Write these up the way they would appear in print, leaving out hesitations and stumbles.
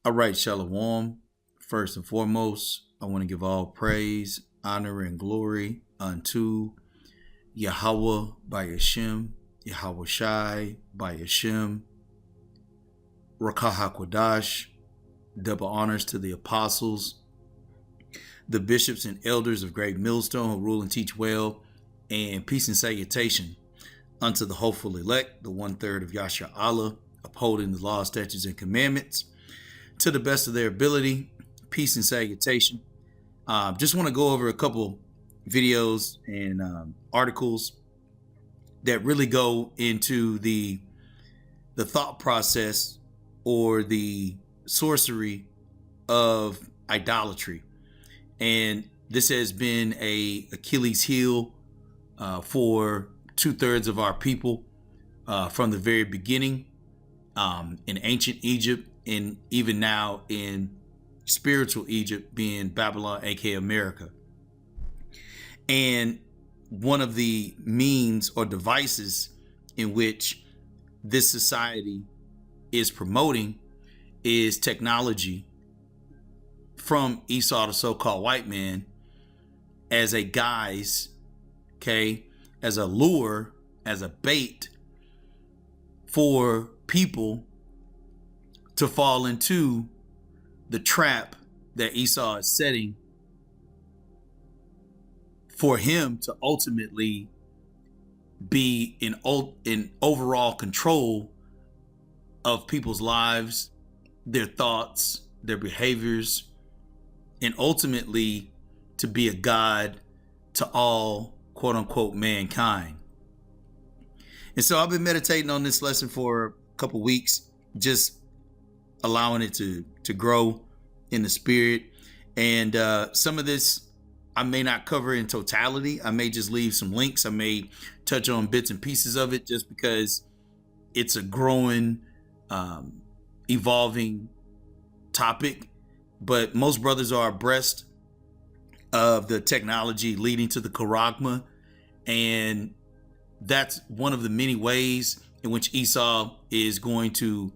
All right, Shalom. First and foremost, I want to give all praise, honor, and glory unto Yahweh by Hashem, Yahweh Shai by Hashem, Rakah HaKodash, double honors to the apostles, the bishops and elders of Great Millstone who rule and teach well, and peace and salutation unto the hopeful elect, the 1/3 of Yasha Allah, upholding the law, statutes, and commandments to the best of their ability. Peace and salutation. Just want to go over a couple videos and articles that really go into the thought process or the sorcery of idolatry. And this has been a Achilles heel for 2/3 of our people from the very beginning in ancient Egypt, and even now in spiritual Egypt, being Babylon, aka America. And one of the means or devices in which this society is promoting is technology from Esau, the so-called white man, as a guise, okay, as a lure, as a bait for people to fall into the trap that Esau is setting for him to ultimately be in overall control of people's lives, their thoughts, their behaviors, and ultimately to be a god to all quote unquote mankind. And so I've been meditating on this lesson for a couple weeks, just allowing it to grow in the spirit. And some of this I may not cover in totality. I may just leave some links. I may touch on bits and pieces of it just because it's a growing, evolving topic. But most brothers are abreast of the technology leading to the Chargma. And that's one of the many ways in which Esau is going to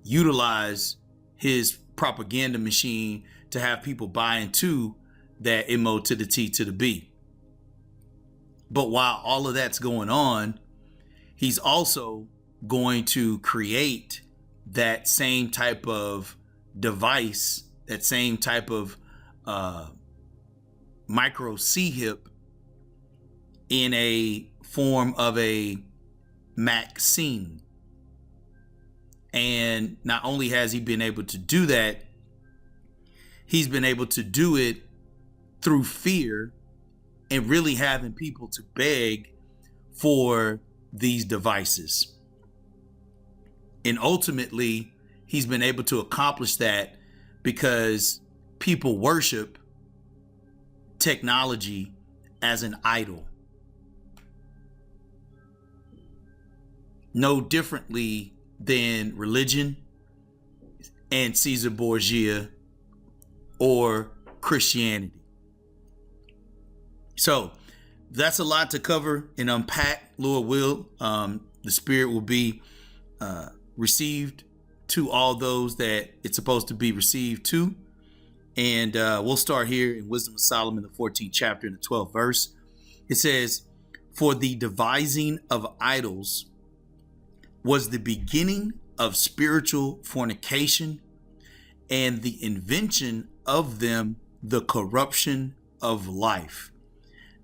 utilize his propaganda machine to have people buy into that MO to the T to the B. But while all of that's going on, he's also going to create that same type of device, that same type of micro C-hip in a form of a vaccine. And not only has he been able to do that, he's been able to do it through fear and really having people to beg for these devices. And ultimately, he's been able to accomplish that because people worship technology as an idol. No differently than religion and Caesar Borgia or Christianity. So that's a lot to cover and unpack. Lord will, the spirit will be received to all those that it's supposed to be received to. And we'll start here in Wisdom of Solomon, the 14th chapter and the 12th verse. It says, "For the devising of idols was the beginning of spiritual fornication, and the invention of them the corruption of life."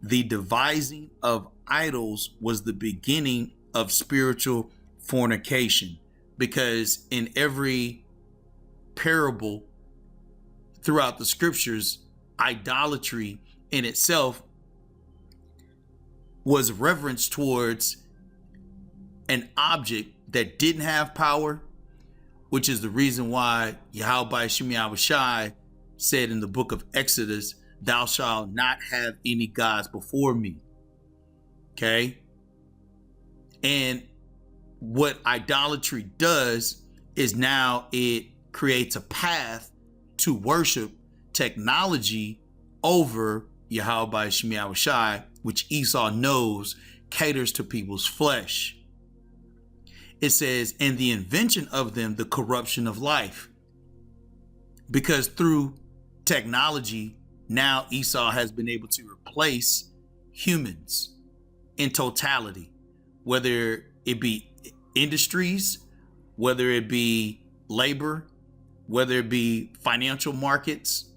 The devising of idols was the beginning of spiritual fornication, because in every parable throughout the scriptures, idolatry in itself was reverence towards an object that didn't have power, which is the reason why Yahweh Shai said in the book of Exodus, "Thou shalt not have any gods before me." Okay? And what idolatry does is now it creates a path to worship technology over Yahweh Shai, which Esau knows caters to people's flesh. It says, "And the invention of them, the corruption of life." Because through technology, now Esau has been able to replace humans in totality, whether it be industries, whether it be labor, whether it be financial markets.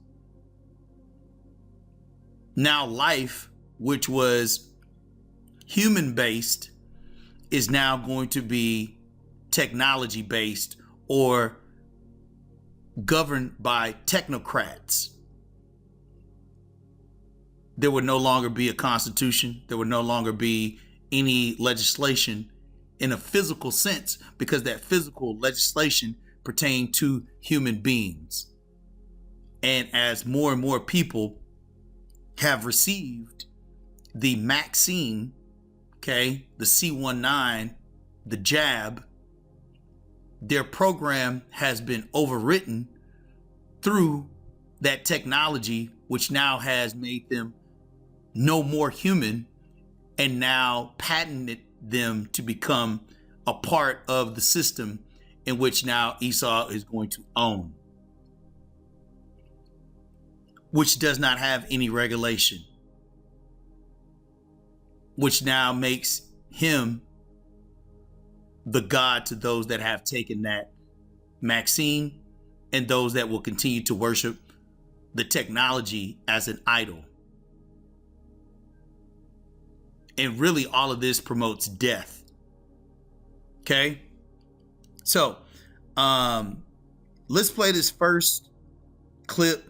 Now life, which was human based, is now going to be technology based or governed by technocrats. There would no longer be a constitution. There would no longer be any legislation in a physical sense, because that physical legislation pertained to human beings. And as more and more people have received the vaccine, okay, the C19, the jab, their program has been overwritten through that technology, which now has made them no more human and now patented them to become a part of the system in which now Esau is going to own, which does not have any regulation, which now makes him the God to those that have taken that vaccine and those that will continue to worship the technology as an idol. And really all of this promotes death. Okay? So, let's play this first clip,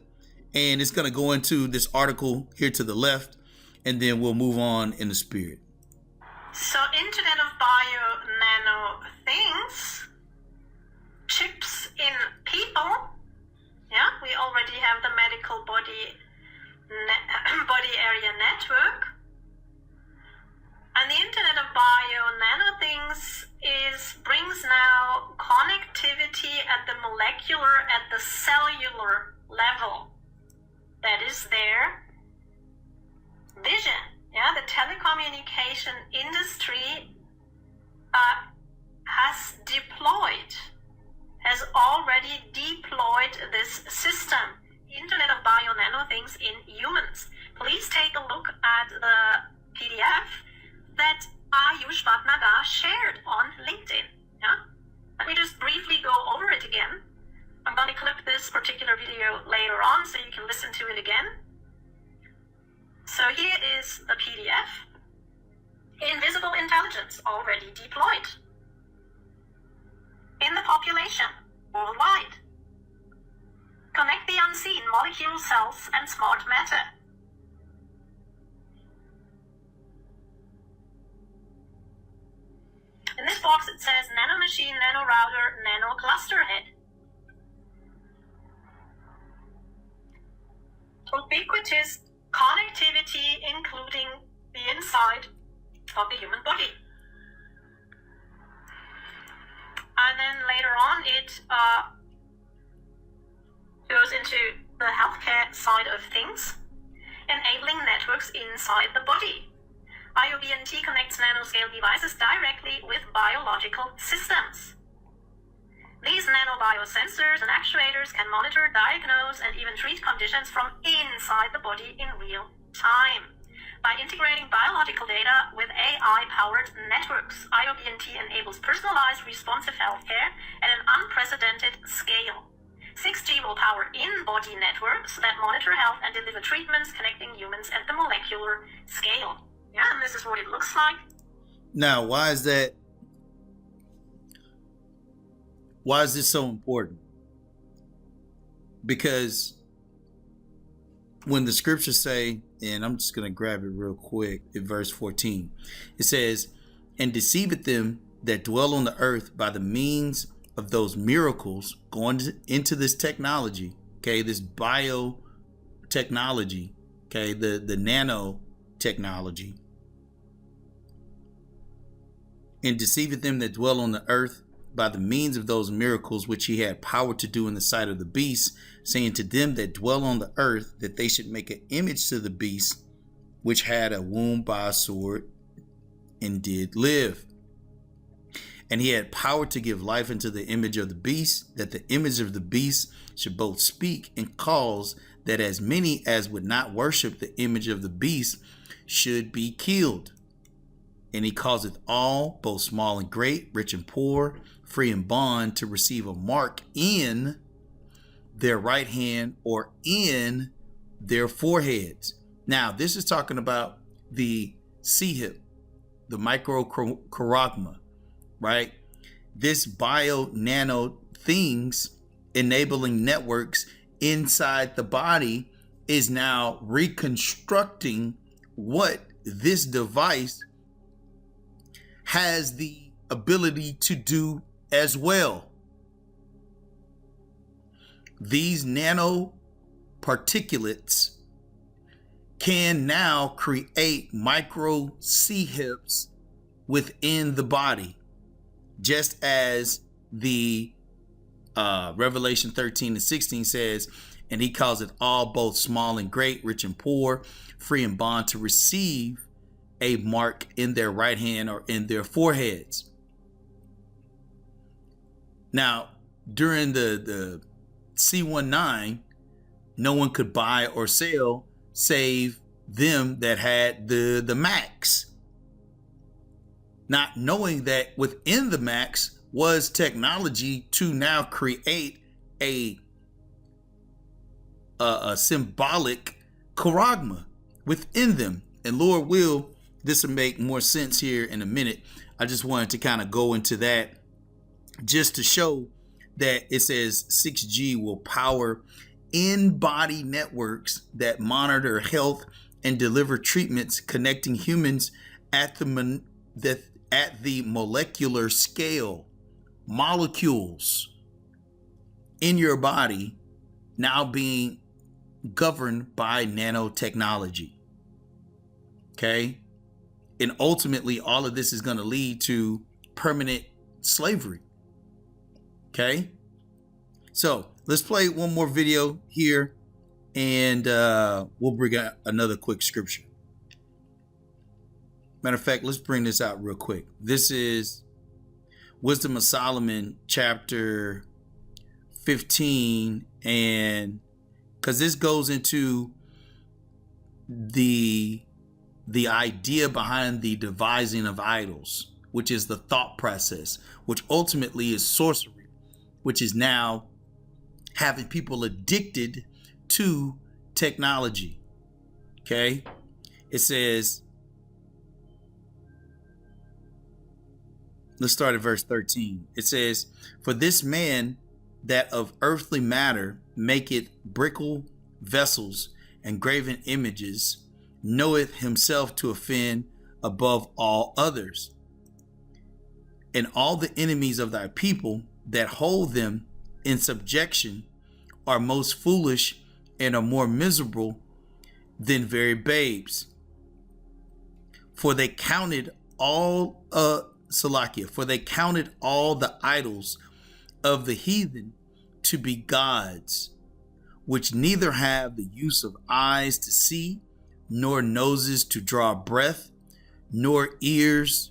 and it's going to go into this article here to the left, and then we'll move on in the spirit. So, Internet of Bio-Nano Things, chips in people. Yeah, we already have the medical body area network. And the Internet of Bio-Nano Things brings now connectivity at the molecular, at the cellular level. That is their vision. Yeah, the telecommunication industry has already deployed this system, Internet of Bio-Nano Things in humans. Please take a look at the PDF that Ayush Bhatnagar shared on LinkedIn. Yeah? Let me just briefly go over it again. I'm going to clip this particular video later on so you can listen to it again. So here is the PDF. Invisible intelligence already deployed in the population worldwide. Connect the unseen, molecule, cells, and smart matter. In this box it says nano machine, nano router, nano cluster head. Ubiquitous connectivity, including the inside of the human body. And then later on it goes into the healthcare side of things, enabling networks inside the body. IOBNT connects nanoscale devices directly with biological systems. These nanobiosensors and actuators can monitor, diagnose, and even treat conditions from inside the body in real time. By integrating biological data with AI-powered networks, IOBNT enables personalized, responsive healthcare at an unprecedented scale. 6G will power in-body networks that monitor health and deliver treatments connecting humans at the molecular scale. Yeah, and this is what it looks like. Now, why is that? Why is this so important? Because when the scriptures say, and I'm just going to grab it real quick in verse 14, it says, and deceiveth them that dwell on the earth by the means of those miracles, going into this technology, okay, this biotechnology, okay, the nano technology, and deceiveth them that dwell on the earth by the means of those miracles which he had power to do in the sight of the beast, saying to them that dwell on the earth that they should make an image to the beast which had a wound by a sword and did live. And he had power to give life into the image of the beast, that the image of the beast should both speak and cause that as many as would not worship the image of the beast should be killed. And he causeth all, both small and great, rich and poor, free and bond, to receive a mark in their right hand or in their foreheads. Now, this is talking about the C-hip, the micro-charagma, right? This bio-nano things enabling networks inside the body is now reconstructing what this device has the ability to do as well. These nano particulates can now create micro C-hips within the body, just as the Revelation 13:16 says, and he calls it all, both small and great, rich and poor, free and bond, to receive a mark in their right hand or in their foreheads. Now, during the C19, no one could buy or sell save them that had the max, not knowing that within the max was technology to now create a symbolic charagma within them. And Lord will, this will make more sense here in a minute. I just wanted to kind of go into that just to show that it says 6G will power in-body networks that monitor health and deliver treatments connecting humans at the molecular scale. Molecules in your body now being governed by nanotechnology. Okay? And ultimately, all of this is going to lead to permanent slavery. Okay? So let's play one more video here, and we'll bring out another quick scripture. Matter of fact, let's bring this out real quick. This is Wisdom of Solomon, chapter 15, and because this goes into the idea behind the devising of idols, which is the thought process, which ultimately is sorcery, which is now having people addicted to technology. Okay? It says, let's start at verse 13. It says, for this man that of earthly matter maketh brickle vessels and graven images, knoweth himself to offend above all others. And all the enemies of thy people that hold them in subjection are most foolish and are more miserable than very babes. For they counted all for they counted all the idols of the heathen to be gods, which neither have the use of eyes to see, nor noses to draw breath, nor ears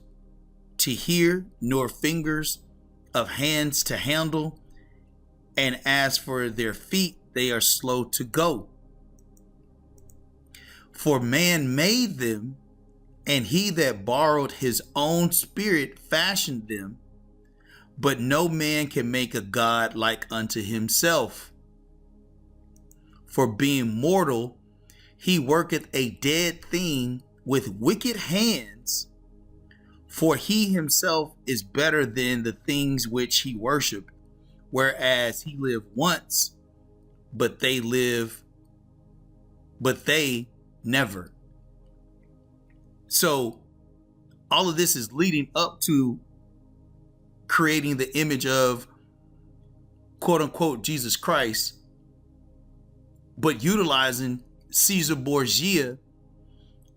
to hear, nor fingers of hands to handle. And as for their feet, they are slow to go. For man made them, and he that borrowed his own spirit fashioned them. But no man can make a god like unto himself. For being mortal, he worketh a dead thing with wicked hands. For he himself is better than the things which he worshiped, whereas he lived once, but they never. So all of this is leading up to creating the image of quote unquote Jesus Christ, but utilizing Caesar Borgia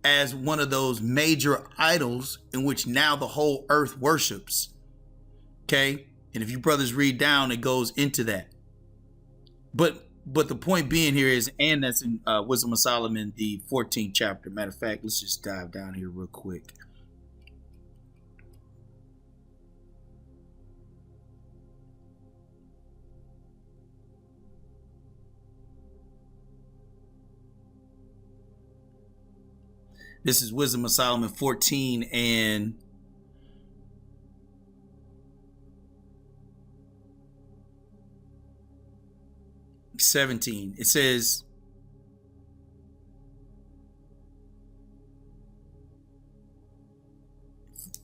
as one of those major idols in which now the whole earth worships. Okay? And if you brothers read down, it goes into that. But the point being here is, and that's in Wisdom of Solomon, the 14th chapter. Matter of fact, let's just dive down here real quick. This is Wisdom of Solomon 14 and 17. It says,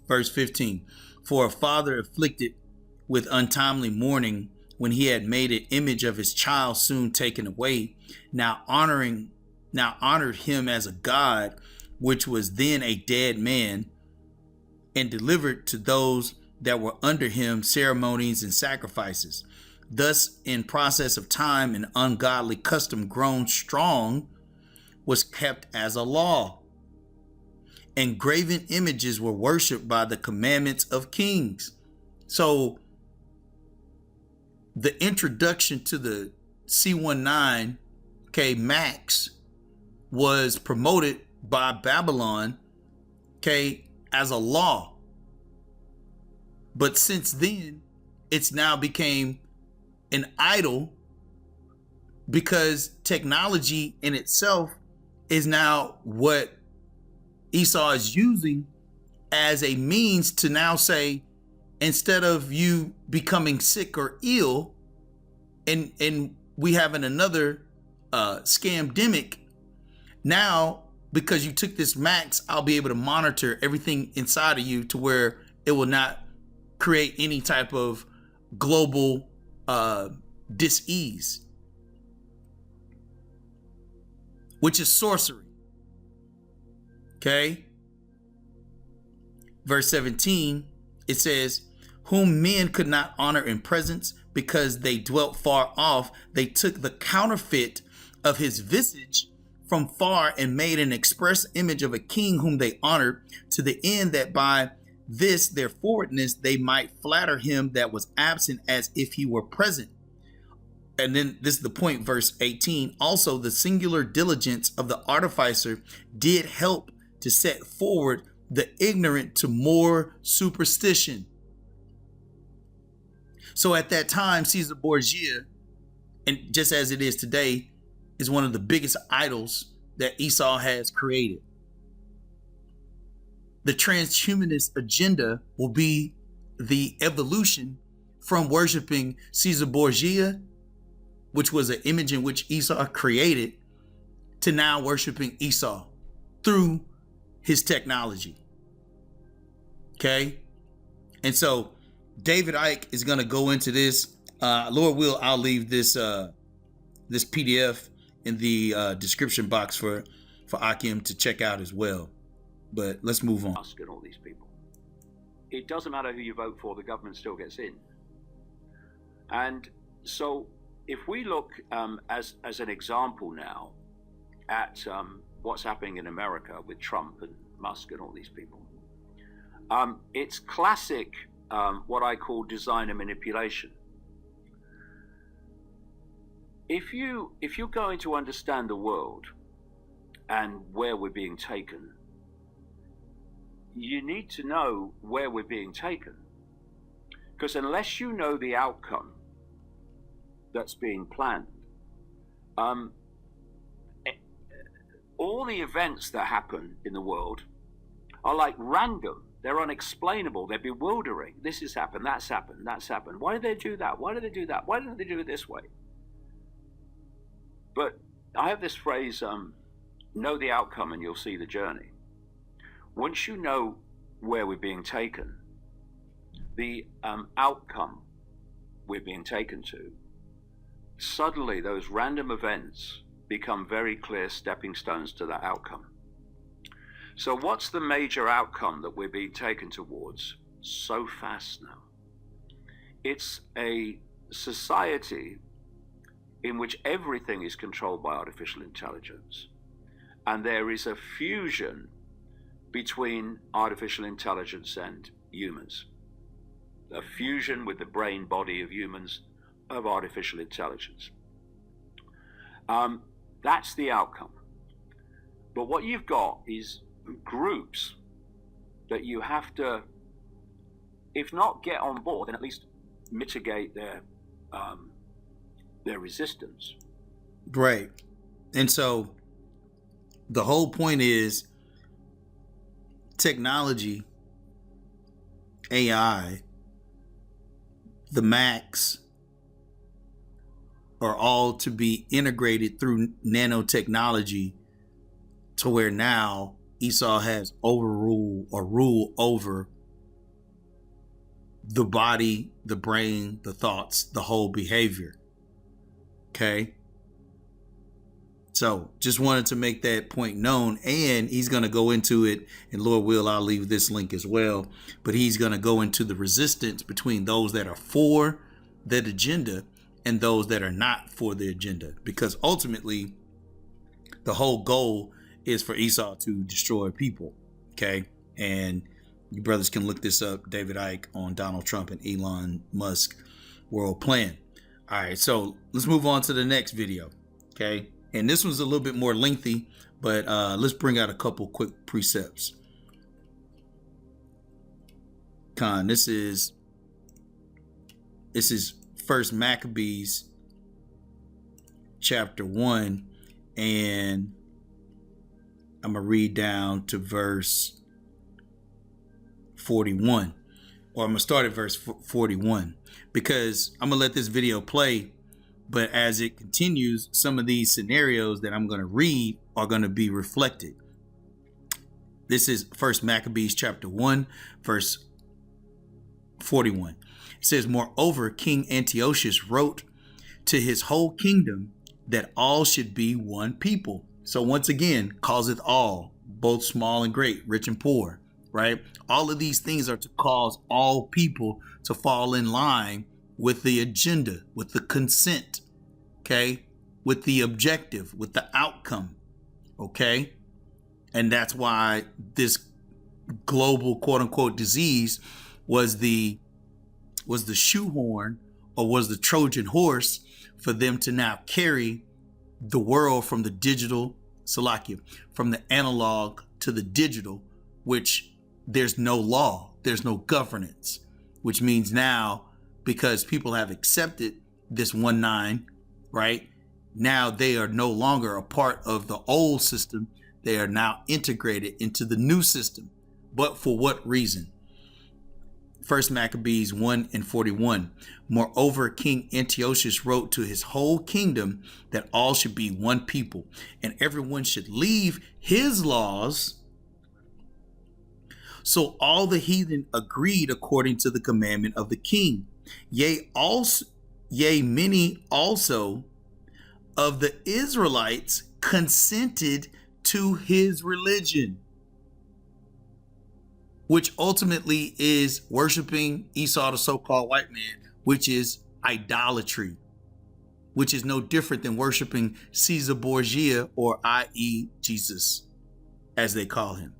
verse 15, for a father afflicted with untimely mourning, when he had made an image of his child soon taken away, now honored him as a god, which was then a dead man, and delivered to those that were under him ceremonies and sacrifices. Thus, in process of time, an ungodly custom grown strong was kept as a law, and graven images were worshipped by the commandments of kings. So the introduction to the C19, Max, was promoted by Babylon, as a law. But since then, it's now became an idol, because technology in itself is now what Esau is using as a means to now say, instead of you becoming sick or ill, and we having another scamdemic, now because you took this Max, I'll be able to monitor everything inside of you to where it will not create any type of global dis-ease, which is sorcery. Verse 17, it says, whom men could not honor in presence because they dwelt far off, they took the counterfeit of his visage from far and made an express image of a king whom they honored, to the end that by this their forwardness they might flatter him that was absent as if he were present. And then this is the point, verse 18. Also, the singular diligence of the artificer did help to set forward the ignorant to more superstition. So at that time, Caesar Borgia, and just as it is today, is one of the biggest idols that Esau has created. The transhumanist agenda will be the evolution from worshiping Caesar Borgia, which was an image in which Esau created, to now worshiping Esau through his technology. And so David Icke is going to go into this. Lord will, I'll leave this this PDF in the description box for Akim to check out as well. But let's move on. And all these people. It doesn't matter who you vote for, the government still gets in. And so if we look as an example now at what's happening in America with Trump and Musk and all these people, it's classic what I call designer manipulation. If you're going to understand the world and where we're being taken, you need to know where we're being taken. Because unless you know the outcome that's being planned, all the events that happen in the world are like random. They're unexplainable. They're bewildering. This has happened. That's happened. That's happened. Why did they do that? Why did they do that? Why didn't they do it this way? But I have this phrase, know the outcome and you'll see the journey. Once you know where we're being taken, the outcome we're being taken to, suddenly those random events become very clear stepping stones to that outcome. So what's the major outcome that we're being taken towards so fast now? It's a society in which everything is controlled by artificial intelligence. And there is a fusion between artificial intelligence and humans. A fusion with the brain body of humans of artificial intelligence. That's the outcome. But what you've got is groups that you have to, if not get on board, then at least mitigate their resistance. Right. And so the whole point is technology, AI, the Macs are all to be integrated through nanotechnology to where now Esau has overrule or rule over the body, the brain, the thoughts, the whole behavior. Okay. So just wanted to make that point known, and he's going to go into it, and Lord will, I'll leave this link as well, but he's going to go into the resistance between those that are for that agenda and those that are not for the agenda, because ultimately the whole goal is for Esau to destroy people. Okay. And you brothers can look this up, David Icke on Donald Trump and Elon Musk world plan. All right. So let's move on to the next video. Okay. And this one's a little bit more lengthy, but let's bring out a couple quick precepts. This is First Maccabees chapter 1, and I'm gonna read down to verse 41, or I'm gonna start at verse 41, because I'm gonna let this video play. But as it continues, some of these scenarios that I'm going to read are going to be reflected. This is First Maccabees chapter 1, verse 41. It says, "Moreover, King Antiochus wrote to his whole kingdom that all should be one people." So once again, causeth all, both small and great, rich and poor, right? All of these things are to cause all people to fall in line with the agenda, with the consent, okay, with the objective, with the outcome, okay? And that's why this global quote unquote disease was the shoehorn, or was the Trojan horse for them to now carry the world from the digital, from the analog to the digital, which there's no law, there's no governance, which means now, because people have accepted this 1-9, right? Now they are no longer a part of the old system. They are now integrated into the new system. But for what reason? First Maccabees 1 and 41. "Moreover, King Antiochus wrote to his whole kingdom that all should be one people, and everyone should leave his laws. So all the heathen agreed according to the commandment of the king. Yea, many also of the Israelites consented to his religion," which ultimately is worshiping Esau, the so-called white man, which is idolatry, which is no different than worshiping Caesar Borgia, or i.e. Jesus, as they call him.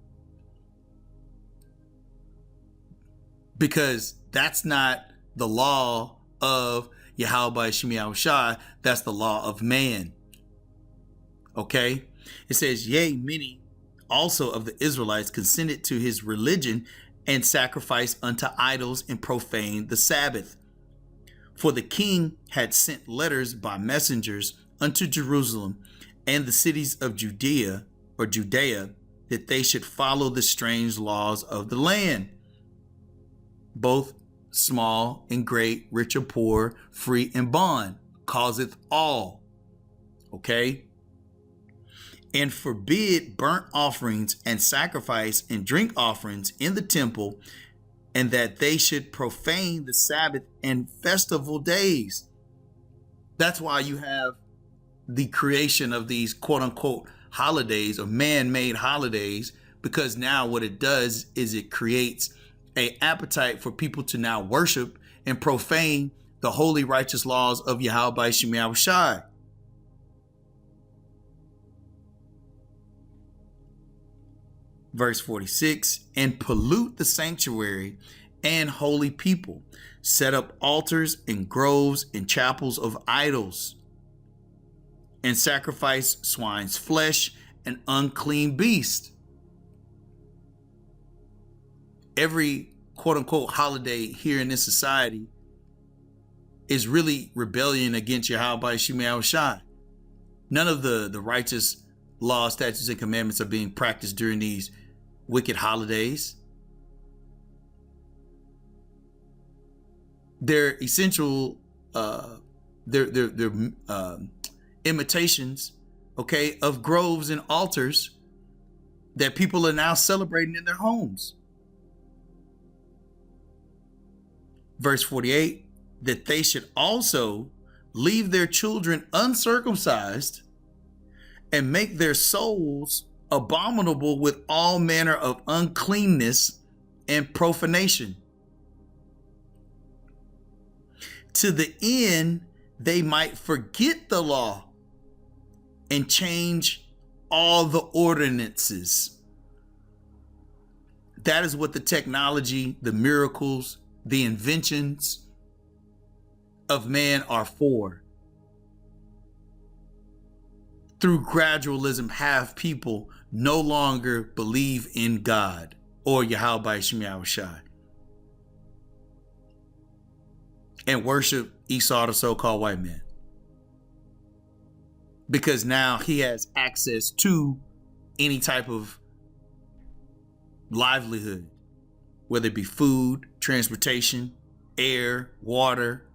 Because that's not the law of Yahweh Shemi Shai, that's the law of man. Okay? It says, "Yea, many also of the Israelites consented to his religion and sacrificed unto idols and profaned the Sabbath. For the king had sent letters by messengers unto Jerusalem and the cities of Judea that they should follow the strange laws of the land, both small and great, rich or poor, free and bond, causeth all." Okay? "And forbid burnt offerings and sacrifice and drink offerings in the temple, and that they should profane the Sabbath and festival days." That's why you have the creation of these quote unquote holidays, or man-made holidays, because now what it does is it creates an appetite for people to now worship and profane the holy righteous laws of Yahweh Shemi Shai. Verse 46, "And pollute the sanctuary and holy people, set up altars and groves and chapels of idols, and sacrifice swine's flesh and unclean beast." Every quote unquote holiday here in this society is really rebellion against Yahweh Shemi Shai. None of the righteous laws, statutes, and commandments are being practiced during these wicked holidays. They're essential, they're imitations, okay, of groves and altars that people are now celebrating in their homes. Verse 48, that they should also leave their children uncircumcised and make their souls abominable with all manner of uncleanness and profanation, to the end they might forget the law and change all the ordinances. That is what the technology, the miracles, the inventions of man are for. Through gradualism, have people no longer believe in God or Yahweh Shem Yahushai and worship Esau, the so-called white man, because now he has access to any type of livelihood, whether it be food, transportation, air, water.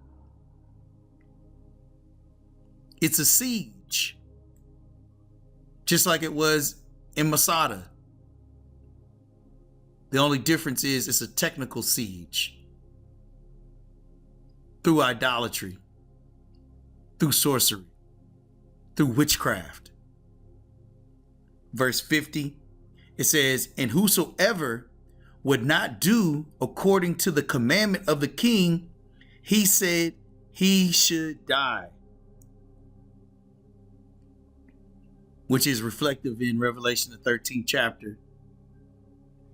It's a siege, just like it was in Masada. The only difference is it's a technical siege through idolatry, through sorcery, through witchcraft. Verse 50, it says, and whosoever would not do according to the commandment of the king, he said he should die. Which is reflective in Revelation, the 13th chapter.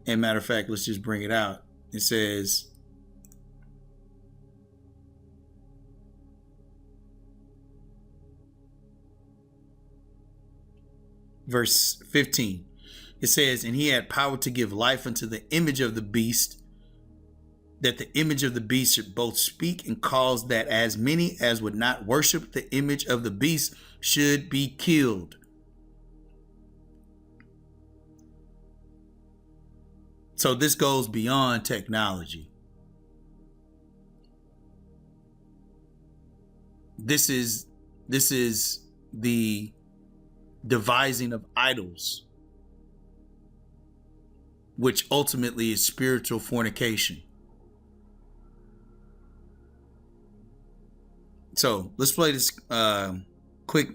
And matter of fact, let's just bring it out. It says, verse 15, it says, and he had power to give life unto the image of the beast, that the image of the beast should both speak and cause that as many as would not worship the image of the beast should be killed. So this goes beyond technology. This is the devising of idols, which ultimately is spiritual fornication. So let's play this quick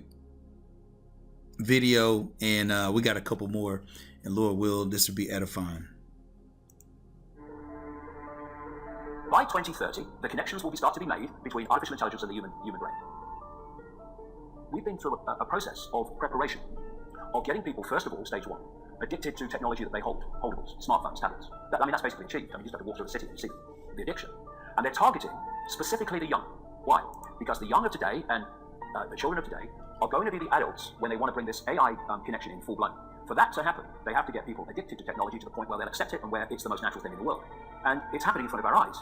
video, and we got a couple more, and Lord will, this will be edifying. By 2030, the connections will start to be made between artificial intelligence and the human brain. We've been through a process of preparation, of getting people, first of all, stage one, addicted to technology that they holdables, smartphones, tablets. That's basically achieved. You just have to walk through a city and see the addiction. And they're targeting specifically the young. Why? Because the young of today and the children of today are going to be the adults when they want to bring this AI connection in full blown. For that to happen, they have to get people addicted to technology to the point where they'll accept it and where it's the most natural thing in the world. And it's happening in front of our eyes.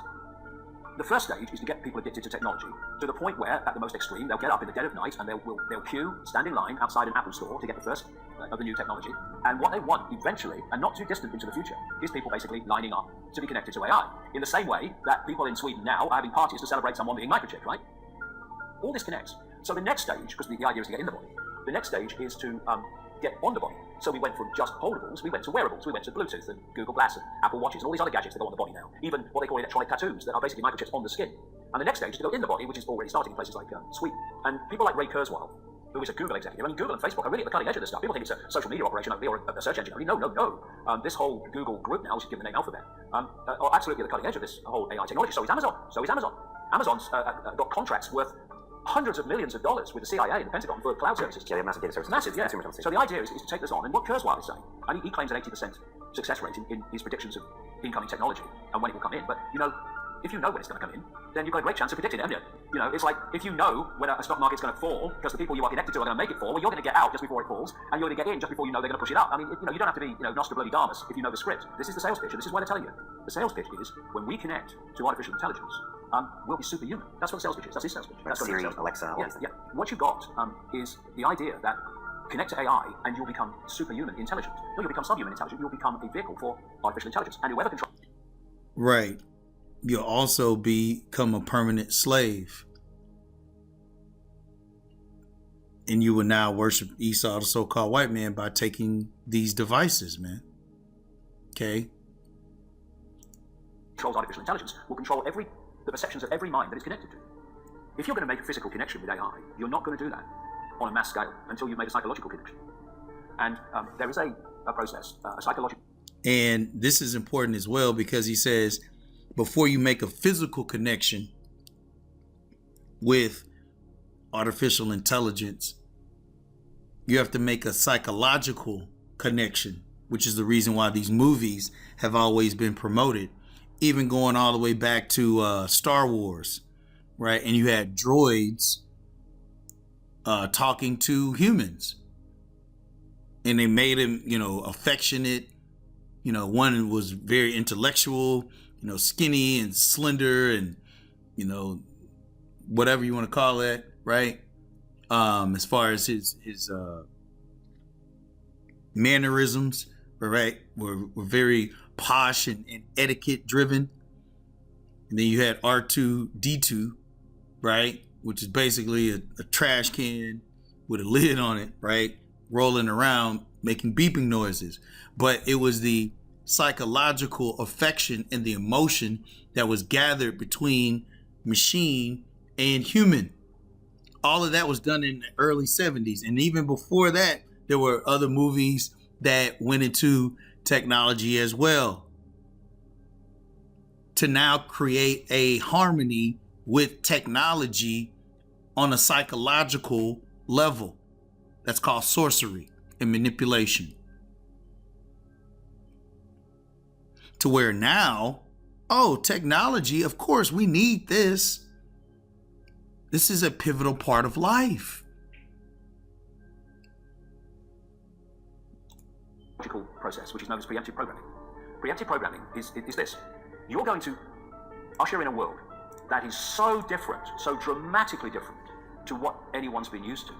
The first stage is to get people addicted to technology to the point where, at the most extreme, they'll get up in the dead of night and they'll queue, stand in line outside an Apple store to get the first of the new technology. And what they want eventually, and not too distant into the future, is people basically lining up to be connected to AI. In the same way that people in Sweden now are having parties to celebrate someone being microchipped, right? All this connects. So the next stage, because the idea is to get in the body, the next stage is to get on the body. So we went from just holdables, we went to wearables, we went to Bluetooth and Google Glass and Apple Watches and all these other gadgets that go on the body now. Even what they call electronic tattoos that are basically microchips on the skin. And the next stage is to go in the body, which is already starting in places like Sweden. And people like Ray Kurzweil, who is a Google executive, I mean, Google and Facebook are really at the cutting edge of this stuff. People think it's a social media operation only or a search engine only. No. This whole Google group now, which is given the name Alphabet, are absolutely at the cutting edge of this whole AI technology. So is Amazon. Amazon's got contracts worth hundreds of millions of dollars with the CIA and the Pentagon for cloud services. Yeah, massive data services. Massive, yeah. So the idea is to take this on, and what Kurzweil is saying, and he claims an 80% success rate in his predictions of incoming technology and when it will come in. But, if you know when it's going to come in, then you've got a great chance of predicting it, haven't you? It's like, if you know when a stock market's going to fall, because the people you are connected to are going to make it fall, well, you're going to get out just before it falls, and you're going to get in just before you know they're going to push it up. I mean, you don't have to be, Nostradamus if you know the script. This is the sales pitch, and this is what I tell you. The sales pitch is, when we connect to artificial intelligence, we'll be superhuman. That's what the sales pitch is. That's his sales pitch. That's Siri, Alexa, all these things. Yeah. What you've got is the idea that connect to AI and you'll become superhuman intelligent. No, you'll become subhuman intelligent. You'll become a vehicle for artificial intelligence. And whoever controls... Right. You'll also become a permanent slave. And you will now worship Esau, the so-called white man, by taking these devices, man. Okay? Controls artificial intelligence will control the perceptions of every mind that it's connected to. If you're going to make a physical connection with AI, you're not going to do that on a mass scale until you've made a psychological connection. And there is a process, a psychological... And this is important as well, because he says, before you make a physical connection with artificial intelligence, you have to make a psychological connection, which is the reason why these movies have always been promoted, even going all the way back to Star Wars, right? And you had droids talking to humans, and they made him, affectionate. One was very intellectual, skinny and slender, and whatever you want to call it, right? As far as his mannerisms, right, were very posh and etiquette driven. And then you had R2D2, right, which is basically a trash can with a lid on it, right, rolling around making beeping noises. But it was the psychological affection and the emotion that was gathered between machine and human. All of that was done in the early 70s. And even before that, there were other movies that went into technology as well to now create a harmony with technology on a psychological level. That's called sorcery and manipulation. To where now, technology, of course, we need this. This is a pivotal part of life. Process, which is known as preemptive programming. Preemptive programming is this. You're going to usher in a world that is so different, so dramatically different to what anyone's been used to,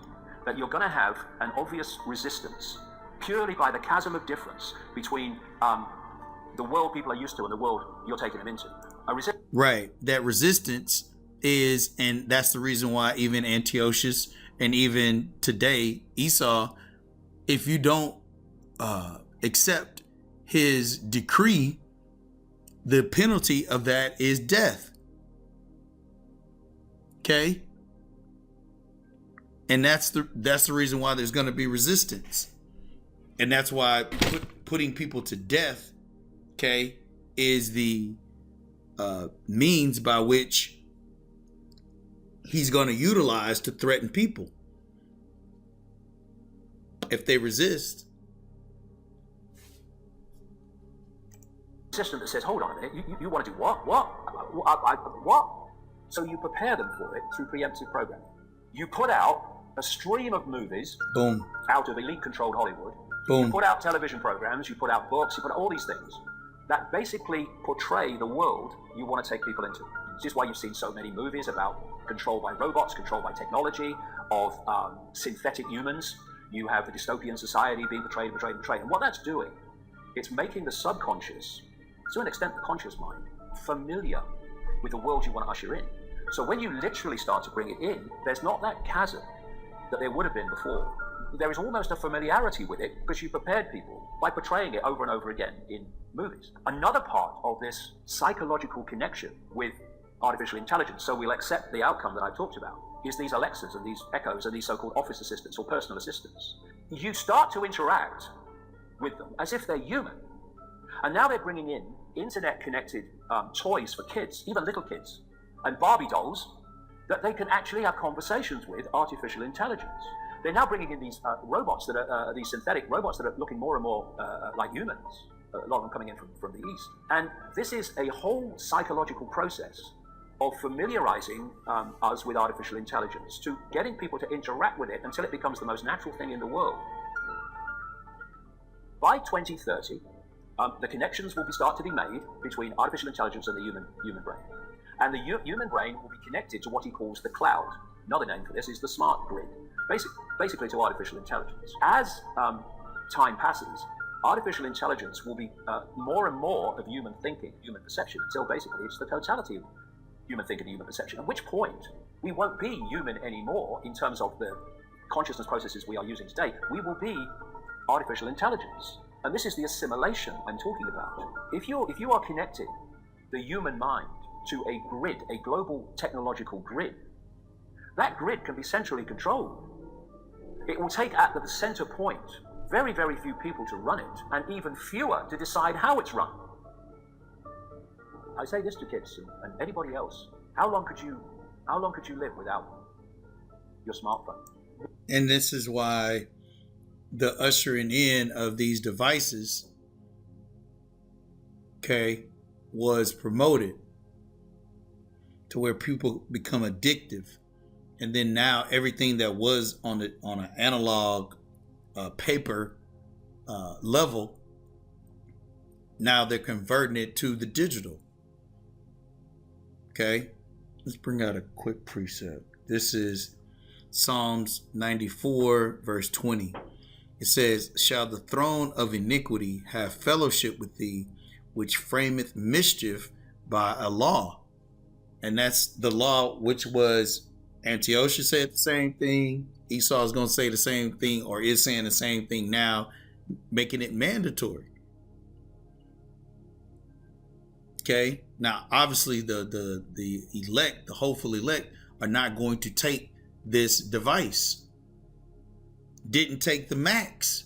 that you're going to have an obvious resistance purely by the chasm of difference between the world people are used to and the world you're taking them into. Right. That resistance is, and that's the reason why even Antiochus and even today Esau, if you don't accept his decree, the penalty of that is death. Okay? And that's the reason why there's going to be resistance. And that's why putting people to death, okay, is the means by which he's going to utilize to threaten people if they resist. System that says, hold on a minute, you want to do what? What? So you prepare them for it through preemptive programming. You put out a stream of movies, boom, out of elite-controlled Hollywood. Boom. You put out television programs, you put out books, you put out all these things that basically portray the world you want to take people into. This is why you've seen so many movies about control by robots, control by technology, of synthetic humans. You have the dystopian society being betrayed. And what that's doing, it's making the subconscious, to an extent the conscious mind, familiar with the world you want to usher in. So when you literally start to bring it in, there's not that chasm that there would have been before. There is almost a familiarity with it because you prepared people by portraying it over and over again in movies. Another part of this psychological connection with artificial intelligence, so we'll accept the outcome that I talked about, is these Alexas and these Echoes and these so-called office assistants or personal assistants. You start to interact with them as if they're human. And now they're bringing in internet-connected toys for kids, even little kids, and Barbie dolls that they can actually have conversations with artificial intelligence. They're now bringing in these robots that are these synthetic robots that are looking more and more like humans. A lot of them coming in from the East. And this is a whole psychological process of familiarizing us with artificial intelligence, to getting people to interact with it until it becomes the most natural thing in the world. By 2030, the connections will start to be made between artificial intelligence and the human brain. And the human brain will be connected to what he calls the cloud. Another name for this is the smart grid, basically to artificial intelligence. As time passes, artificial intelligence will be more and more of human thinking, human perception, until basically it's the totality of human thinking and human perception, at which point we won't be human anymore in terms of the consciousness processes we are using today. We will be artificial intelligence. And this is the assimilation I'm talking about. If you are connecting the human mind to a grid, a global technological grid, that grid can be centrally controlled. It will take at the center point very, very few people to run it, and even fewer to decide how it's run. I say this to kids and anybody else: how long could you live without your smartphone? And this is why the ushering in of these devices, okay, was promoted to where people become addictive. And then now everything that was on an analog paper level, now they're converting it to the digital. Okay, let's bring out a quick precept. This is Psalms 94 verse 20. It says, "Shall the throne of iniquity have fellowship with thee, which frameth mischief by a law?" And that's the law, which was, Antiochus said the same thing. Esau is going to say the same thing, or is saying the same thing now, making it mandatory. Okay. Now, obviously, the elect, the hopeful elect, are not going to take this device. Didn't take the Max,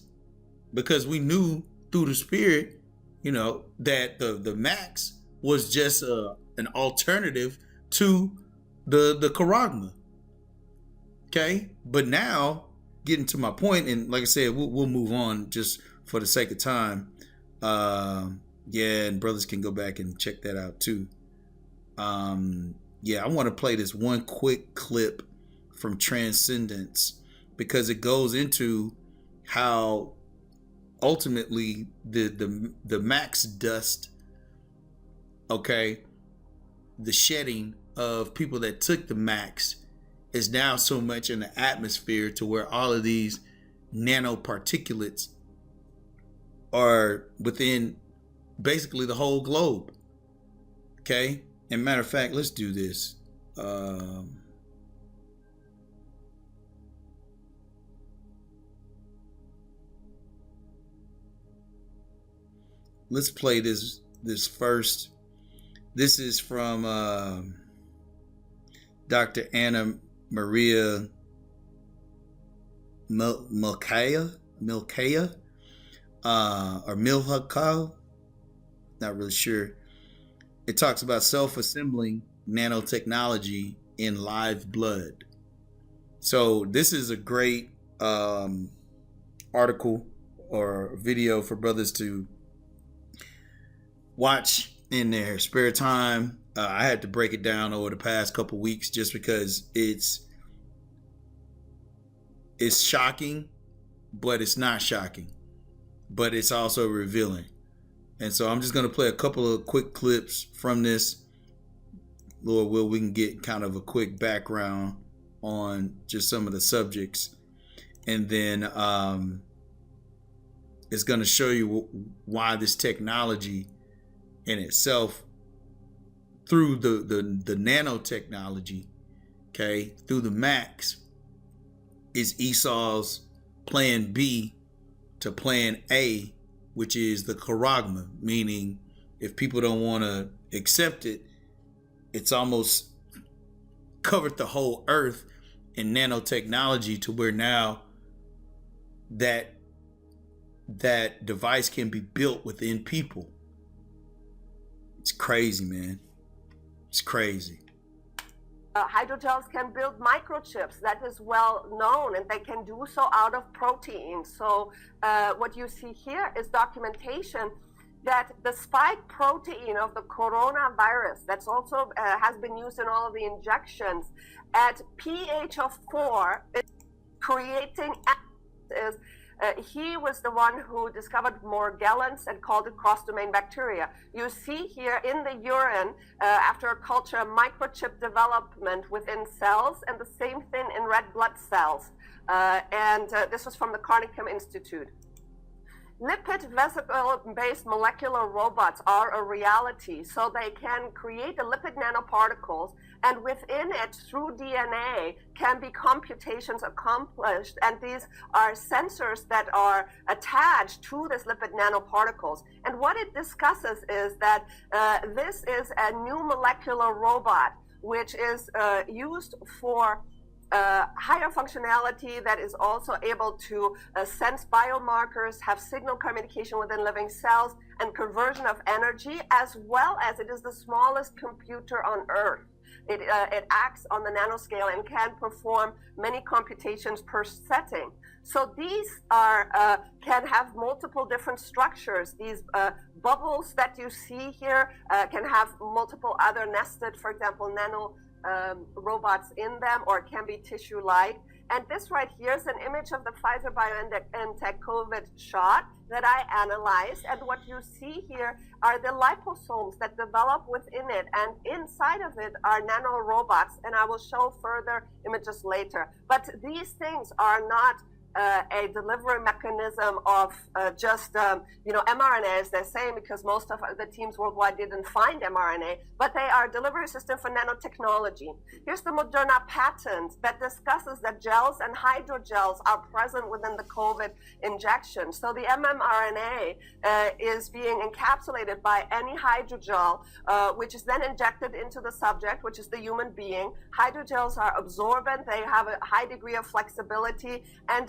because we knew through the Spirit, that the Max was just an alternative to the Chargma. Okay, but now getting to my point, and like I said, we'll move on just for the sake of time. And brothers can go back and check that out too. I want to play this one quick clip from Transcendence, because it goes into how ultimately the max dust, okay, the shedding of people that took the max is now so much in the atmosphere to where all of these nanoparticulates are within basically the whole globe. Okay, and matter of fact, let's do this. Let's play this first. This is from Dr. Anna Maria Milkaya, or Milhakal, not really sure. It talks about self-assembling nanotechnology in live blood. So this is a great article or video for brothers to watch in their spare time. I had to break it down over the past couple weeks just because it's shocking, but it's not shocking, but it's also revealing. And so I'm just going to play a couple of quick clips from this. Lord will, we can get kind of a quick background on just some of the subjects. And then it's going to show you why this technology in itself, through the nanotechnology, okay, through the Max, is Esau's plan B to plan A, which is the Chargma, meaning if people don't want to accept it, it's almost covered the whole earth in nanotechnology to where now that device can be built within people. It's crazy, man. It's crazy. Hydrogels can build microchips. That is well known, and they can do so out of protein. So what you see here is documentation that the spike protein of the coronavirus, that's also has been used in all of the injections, at pH of 4, is creating He was the one who discovered Morgellons and called it cross-domain bacteria. You see here in the urine, after a culture, microchip development within cells, and the same thing in red blood cells. This was from the Carnicum Institute. Lipid vesicle-based molecular robots are a reality, so they can create the lipid nanoparticles, and within it, through DNA, can be computations accomplished, and these are sensors that are attached to this lipid nanoparticles. And what it discusses is that this is a new molecular robot, which is used for higher functionality that is also able to sense biomarkers, have signal communication within living cells, and conversion of energy, as well as it is the smallest computer on Earth. It acts on the nanoscale and can perform many computations per setting. So these are can have multiple different structures. These bubbles that you see here can have multiple other nested, for example, nano robots in them, or it can be tissue-like. And this right here is an image of the Pfizer BioNTech COVID shot that I analyzed. And what you see here are the liposomes that develop within it. And inside of it are nano robots. And I will show further images later. But these things are not a delivery mechanism of just mRNA, as they're saying, because most of the teams worldwide didn't find mRNA, but they are a delivery system for nanotechnology. Here's the Moderna patent that discusses that gels and hydrogels are present within the COVID injection. So the mRNA is being encapsulated by any hydrogel, which is then injected into the subject, which is the human being. Hydrogels are absorbent, they have a high degree of flexibility, and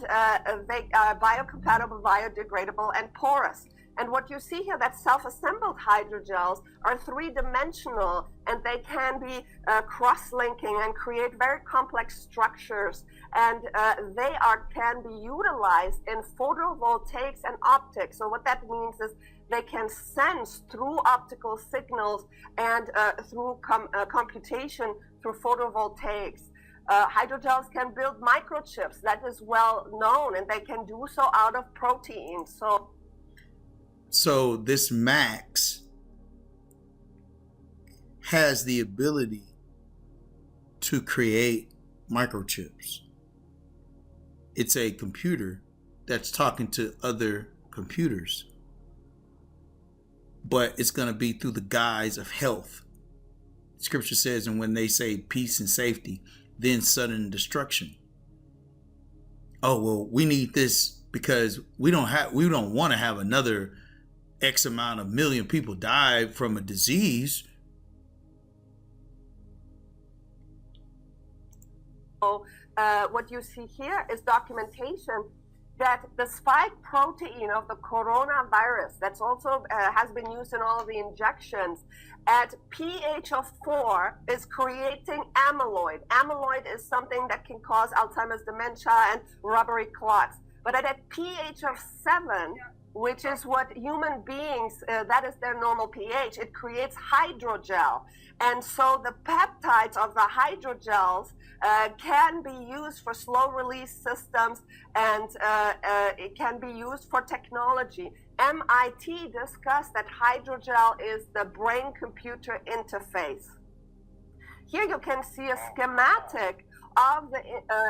they are biocompatible, biodegradable, and porous. And what you see here, that self-assembled hydrogels are three-dimensional, and they can be cross-linking and create very complex structures. And they can be utilized in photovoltaics and optics. So what that means is they can sense through optical signals and through computation through photovoltaics. Hydrogels can build microchips, that is well known, and they can do so out of proteins. So this Max has the ability to create microchips. It's a computer that's talking to other computers, but it's going to be through the guise of health. Scripture says, and when they say peace and safety, then sudden destruction. Oh, well, we need this because we don't want to have another X amount of million people die from a disease. What you see here is documentation that the spike protein of the coronavirus, that's also has been used in all of the injections, at pH of 4 is creating amyloid. Amyloid is something that can cause Alzheimer's, dementia, and rubbery clots. But at a pH of 7, which is what human beings, that is their normal pH, it creates hydrogel. And so the peptides of the hydrogels can be used for slow release systems, and it can be used for technology. MIT discussed that hydrogel is the brain-computer interface. Here you can see a schematic of the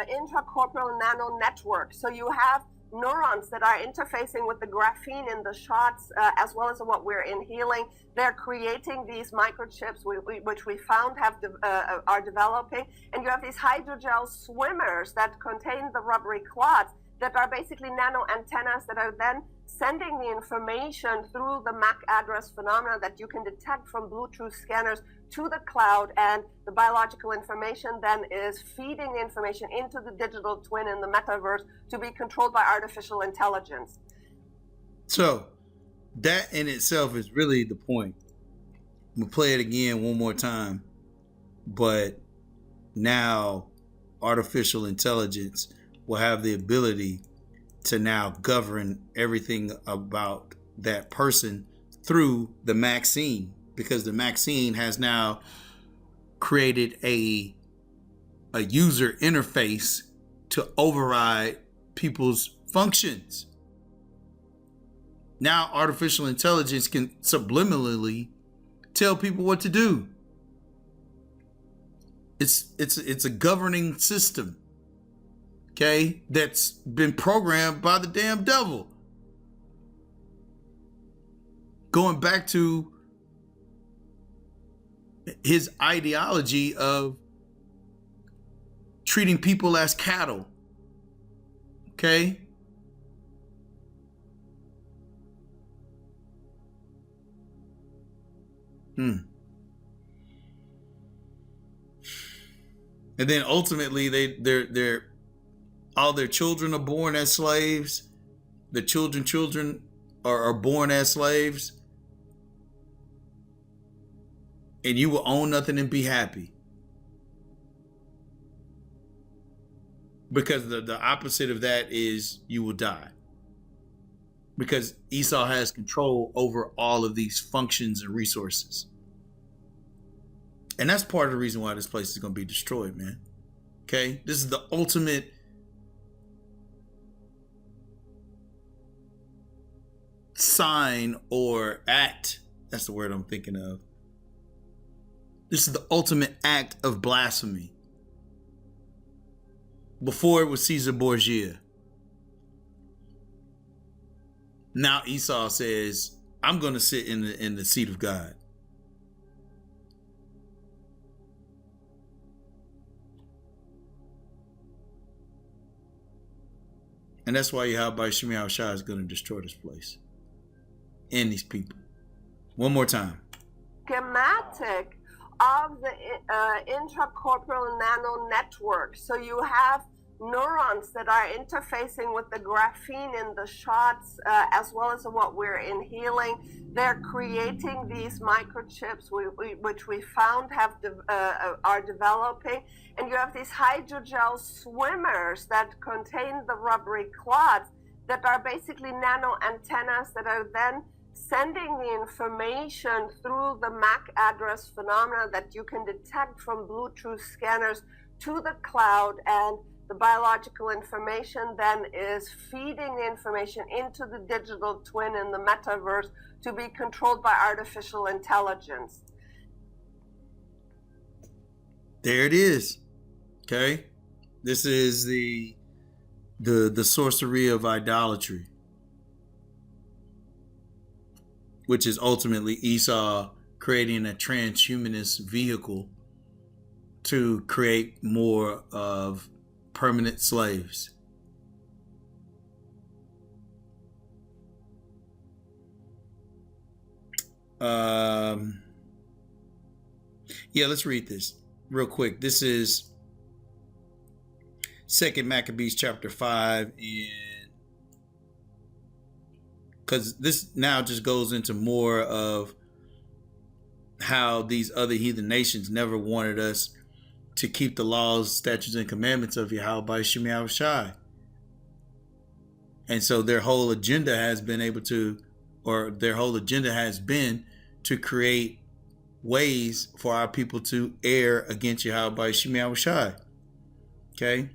intracorporeal nano network. So you have neurons that are interfacing with the graphene in the shots, as well as what we're inhaling. They're creating these microchips, which we found are developing. And you have these hydrogel swimmers that contain the rubbery clots that are basically nano antennas that are then sending the information through the MAC address phenomena that you can detect from Bluetooth scanners to the cloud, and the biological information then is feeding the information into the digital twin in the metaverse to be controlled by artificial intelligence. So that in itself is really the point. We'll play it again one more time, but now artificial intelligence will have the ability to now govern everything about that person through the vaccine, because the vaccine has now created a user interface to override people's functions. Now artificial intelligence can subliminally tell people what to do. It's a governing system, okay, that's been programmed by the damn devil. Going back to his ideology of treating people as cattle, okay? And then ultimately they're all their children are born as slaves. The children are born as slaves. And you will own nothing and be happy. Because the opposite of that is you will die. Because Esau has control over all of these functions and resources. And that's part of the reason why this place is going to be destroyed, man. Okay? This is the ultimate sign or act. That's the word I'm thinking of. This is the ultimate act of blasphemy. Before it was Caesar Borgia. Now Esau says, I'm going to sit in the seat of God. And that's why Yahweh Shemi Shai is going to destroy this place and these people. One more time. Schematic of the intracorporeal nano network. So you have neurons that are interfacing with the graphene in the shots, as well as what we're inhaling. They're creating these microchips, which we found are developing. And you have these hydrogel swimmers that contain the rubbery clots that are basically nano antennas that are then sending the information through the MAC address phenomena that you can detect from Bluetooth scanners to the cloud, and the biological information then is feeding the information into the digital twin in the metaverse to be controlled by artificial intelligence. There it is. Okay? This is the sorcery of idolatry, which is ultimately Esau creating a transhumanist vehicle to create more of permanent slaves. Yeah, let's read this real quick. This is 2 Maccabees chapter 5, and because this now just goes into more of how these other heathen nations never wanted us to keep the laws, statutes, and commandments of Yahweh Shemi Shai. And so their whole agenda has been to create ways for our people to err against Yahweh Shemi Shai. Okay?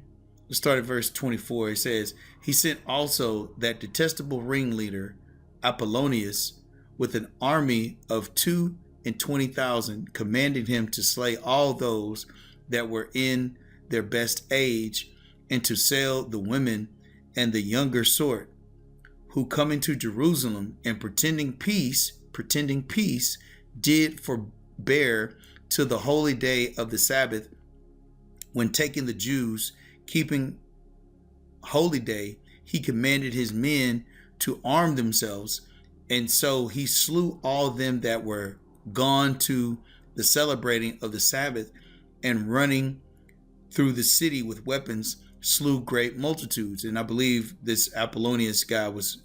Let's start at verse 24. It says, he sent also that detestable ringleader Apollonius with an army of 22,000, commanding him to slay all those that were in their best age, and to sell the women and the younger sort, who coming to Jerusalem and pretending peace, did forbear to the holy day of the Sabbath, when taking the Jews, keeping holy day, he commanded his men to arm themselves, and so he slew all them that were gone to the celebrating of the Sabbath, and running through the city with weapons, slew great multitudes. And I believe this Apollonius guy was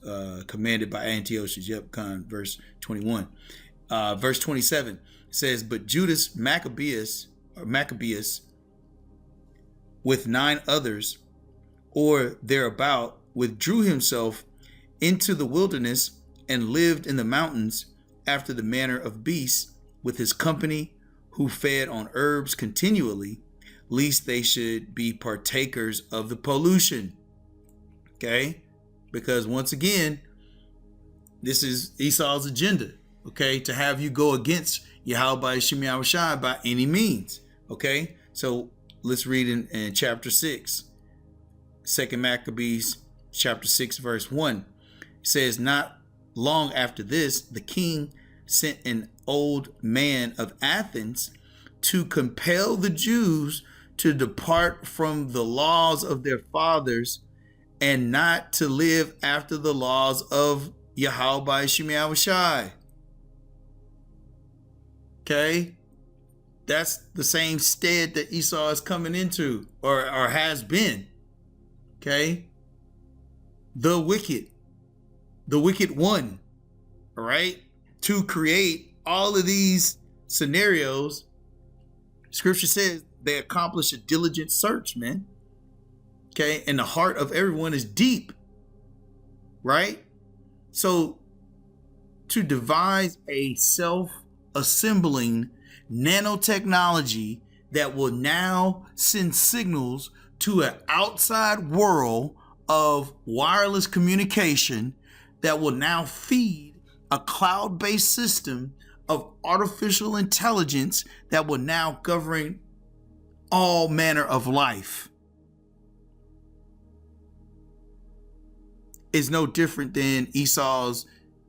commanded by Antiochus. Yep, verse 21. Verse 27 says, but Judas Maccabeus with 9 others, or thereabout, withdrew himself into the wilderness and lived in the mountains after the manner of beasts with his company, who fed on herbs continually, lest they should be partakers of the pollution. Okay? because once again, this is Esau's agenda, okay, to have you go against Yahweh Hashem Yahushai by any means, okay? So let's read in chapter 6, 2 Maccabees chapter 6, verse 1. It says, not long after this, the king sent an old man of Athens to compel the Jews to depart from the laws of their fathers and not to live after the laws of Yahweh Hashem Yahushai. Okay? That's the same stead that Esau is coming into, or has been. Okay? The wicked one. All right? To create all of these scenarios, Scripture says they accomplish a diligent search, man. Okay? And the heart of everyone is deep. Right? So, to devise a self-assembling nanotechnology that will now send signals to an outside world of wireless communication that will now feed a cloud-based system of artificial intelligence that will now govern all manner of life is no different than Esau's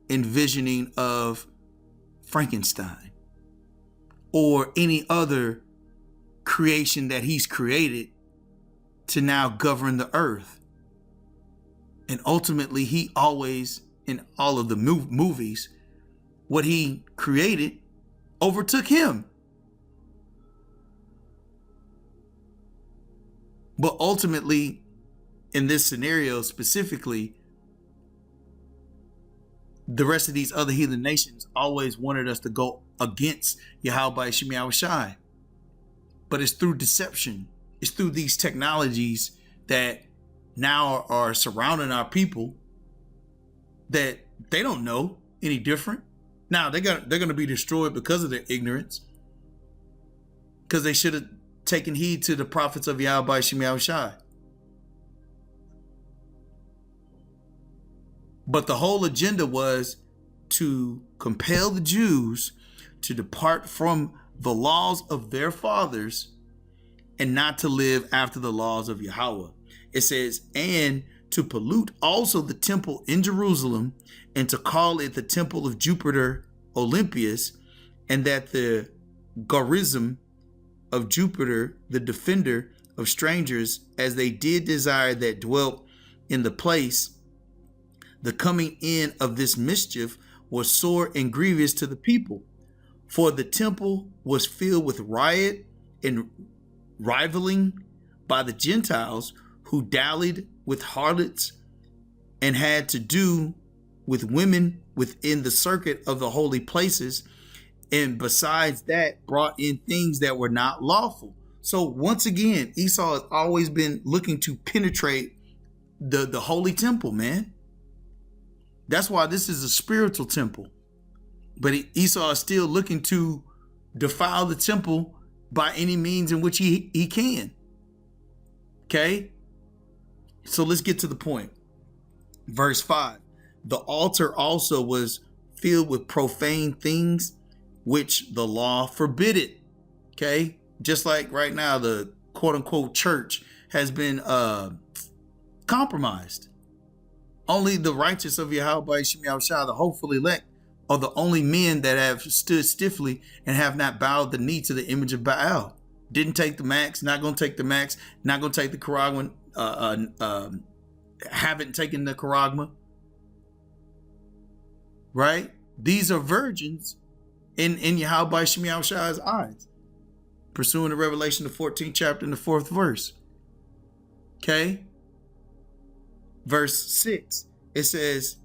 envisioning of Frankenstein or any other creation that he's created to now govern the earth. And ultimately, he always, in all of the movies, what he created overtook him. But ultimately, in this scenario specifically, the rest of these other heathen nations always wanted us to go against Yahweh Hashem Yahushai. But it's through deception. It's through these technologies that now are surrounding our people that they don't know any different. Now they're gonna be destroyed because of their ignorance. Because they should have taken heed to the prophets of Yahweh Hashem Yahushai. But the whole agenda was to compel the Jews to depart from the laws of their fathers and not to live after the laws of Yahweh. It says, and to pollute also the temple in Jerusalem and to call it the temple of Jupiter Olympius, and that the Garism of Jupiter, the defender of strangers, as they did desire that dwelt in the place. The coming in of this mischief was sore and grievous to the people, for the temple was filled with riot and rivaling by the Gentiles who dallied with harlots and had to do with women within the circuit of the holy places, and besides that brought in things that were not lawful. So once again, Esau has always been looking to penetrate the holy temple, man. That's why this is a spiritual temple. But Esau is still looking to defile the temple by any means in which he can. Okay? So let's get to the point. Verse 5. The altar also was filled with profane things which the law forbidded. Okay? Just like right now, the quote unquote church has been compromised. Only the righteous of Yahweh Hashem Yahushai, the hopeful elect, are the only men that have stood stiffly and have not bowed the knee to the image of Baal. Didn't take the max, not going to take the max, not going to take the charagma, haven't taken the charagma. Right? These are virgins in Yahweh Hashem Yahushai's eyes, pursuing the Revelation, the 14th chapter and the 4th verse. Okay? Verse 6, it says,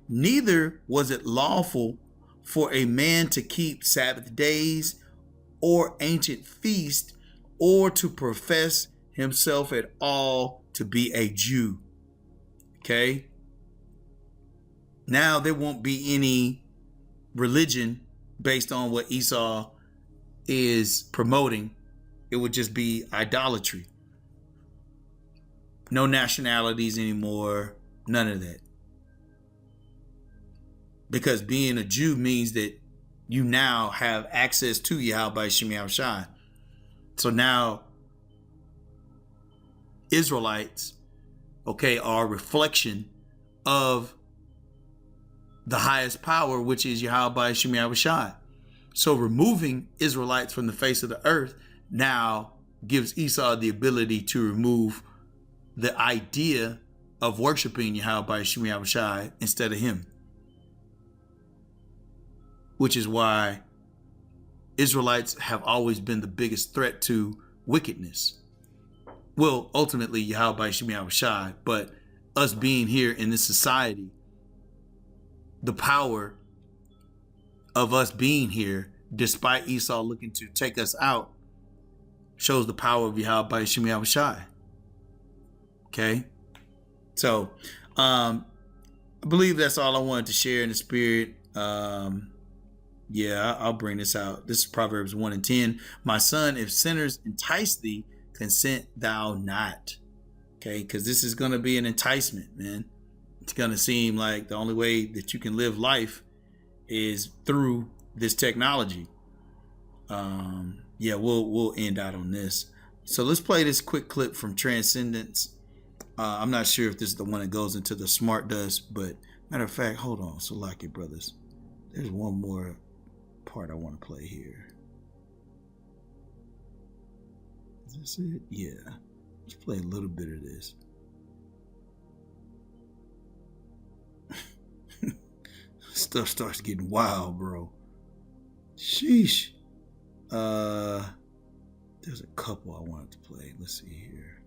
neither was it lawful for a man to keep Sabbath days or ancient feasts or to profess himself at all to be a Jew. Okay? Now there won't be any religion based on what Esau is promoting. It would just be idolatry. No nationalities anymore. None of that. Because being a Jew means that you now have access to Yahweh Shem Shai. So now Israelites, okay, are a reflection of the highest power, which is Yahweh Shem Shai. So removing Israelites from the face of the earth now gives Esau the ability to remove the idea of worshiping Yahweh Shem Shai instead of him. Which is why Israelites have always been the biggest threat to wickedness. Well, ultimately Yahweh Shem Shai, but us being here in this society, the power of us being here, despite Esau looking to take us out, shows the power of Yahweh Shem Shai. Okay? So, I believe that's all I wanted to share in the spirit. Yeah, I'll bring this out. This is Proverbs 1:10. My son, if sinners entice thee, consent thou not. Okay, because this is going to be an enticement, man. It's going to seem like the only way that you can live life is through this technology. Yeah, we'll end out on this. So let's play this quick clip from Transcendence. I'm not sure if this is the one that goes into the smart dust, but matter of fact, hold on, Salaki brothers. There's one more part I want to play here. Is this it? Yeah. Let's play a little bit of this. Stuff starts getting wild, bro. Sheesh. There's a couple I wanted to play. Let's see here.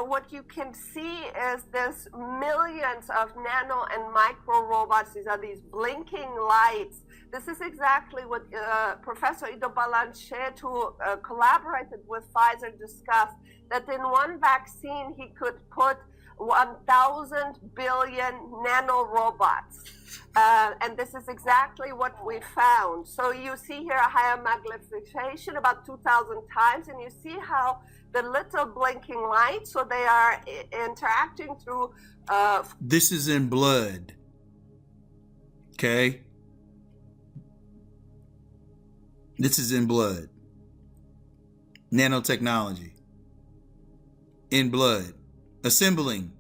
What you can see is there's millions of nano and micro robots. These are these blinking lights. This is exactly what Professor Ido Balanchette, who collaborated with Pfizer, discussed, that in one vaccine he could put 1,000 billion nano robots. And this is exactly what we found. So you see here a higher magnification, about 2,000 times, and you see how the little blinking lights, so they are interacting through... This is in blood. Okay? This is in blood. Nanotechnology. In blood. Assembling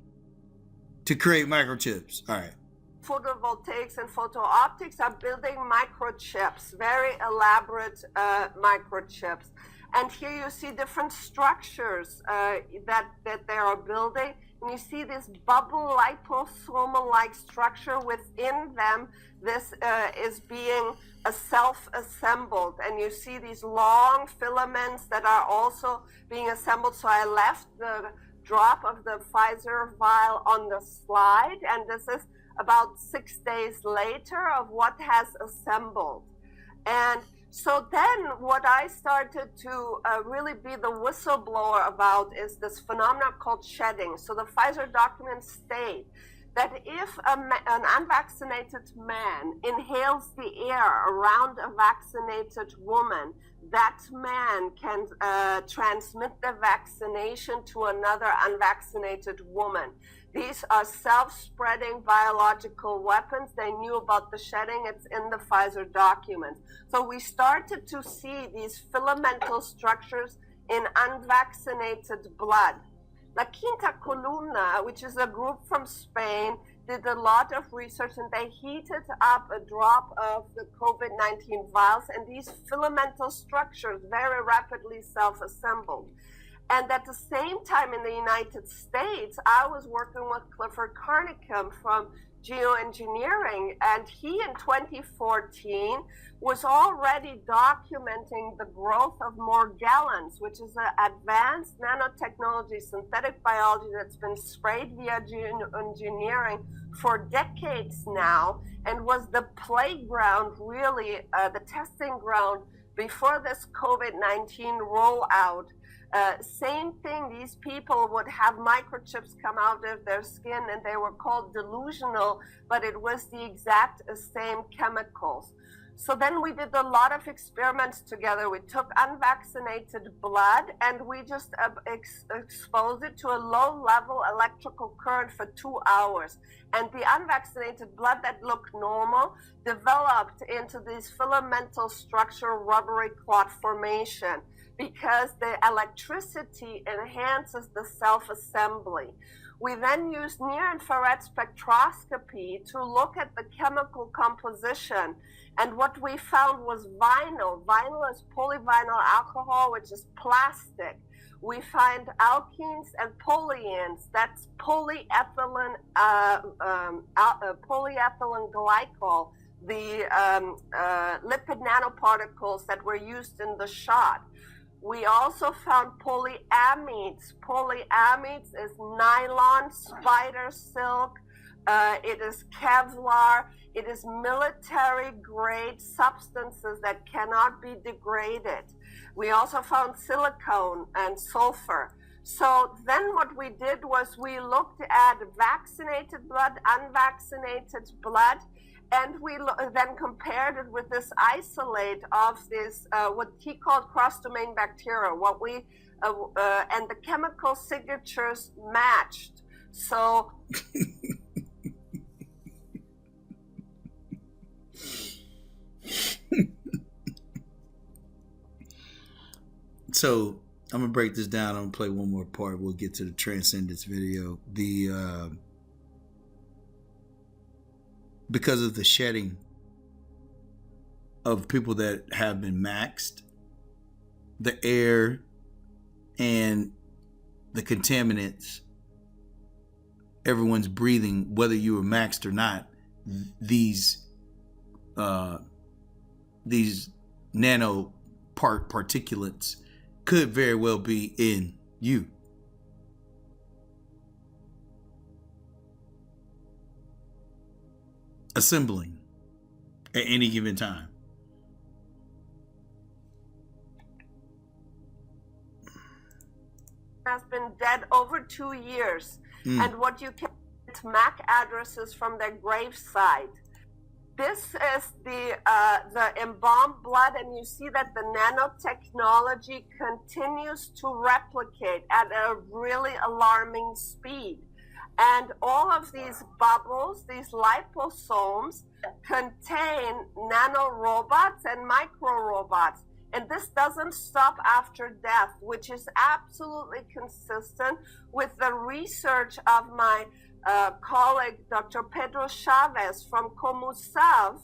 to create microchips. All right. Photovoltaics and photo-optics are building microchips, very elaborate microchips. And here you see different structures that they are building. And you see this bubble liposomal-like structure within them. This is being self-assembled. And you see these long filaments that are also being assembled. So I left the drop of the Pfizer vial on the slide. And this is about 6 days later of what has assembled. And so then what I started to really be the whistleblower about is this phenomenon called shedding. So the Pfizer documents state that if an unvaccinated man inhales the air around a vaccinated woman, that man can transmit the vaccination to another unvaccinated woman. These are self-spreading biological weapons. They knew about the shedding. It's in the Pfizer documents. So we started to see these filamental structures in unvaccinated blood. La Quinta Columna, which is a group from Spain, did a lot of research, and they heated up a drop of the COVID-19 vials, and these filamental structures very rapidly self-assembled. And at the same time in the United States, I was working with Clifford Carnicum from geoengineering, and he in 2014 was already documenting the growth of Morgellons, which is an advanced nanotechnology, synthetic biology that's been sprayed via geoengineering for decades now, and was the playground, really, the testing ground before this COVID-19 rollout. Same thing, these people would have microchips come out of their skin, and they were called delusional, but it was the exact same chemicals. So then we did a lot of experiments together. We took unvaccinated blood and we just exposed it to a low-level electrical current for 2 hours. And the unvaccinated blood that looked normal developed into this filamental structure, rubbery clot formation, because the electricity enhances the self-assembly. We then used near-infrared spectroscopy to look at the chemical composition. And what we found was vinyl. Vinyl is polyvinyl alcohol, which is plastic. We find alkenes and polyenes. That's polyethylene glycol, the lipid nanoparticles that were used in the shot. We also found polyamides. Polyamides is nylon, spider silk, it is Kevlar, it is military-grade substances that cannot be degraded. We also found silicone and sulfur. So then what we did was we looked at vaccinated blood, unvaccinated blood, and we then compared it with this isolate of this, what he called cross-domain bacteria, and the chemical signatures matched. So. So I'm gonna break this down. I'm gonna play one more part. We'll get to the transcendence video. Because of the shedding of people that have been maxed, the air and the contaminants everyone's breathing, whether you were maxed or not, these nano particulates could very well be in you. Assembling at any given time. Has been dead over 2 years, and what you can get MAC addresses from their gravesite. This is the embalmed blood, and you see that the nanotechnology continues to replicate at a really alarming speed. And all of these bubbles, these liposomes, contain nanorobots and microrobots. And this doesn't stop after death, which is absolutely consistent with the research of my colleague, Dr. Pedro Chavez from Comusav,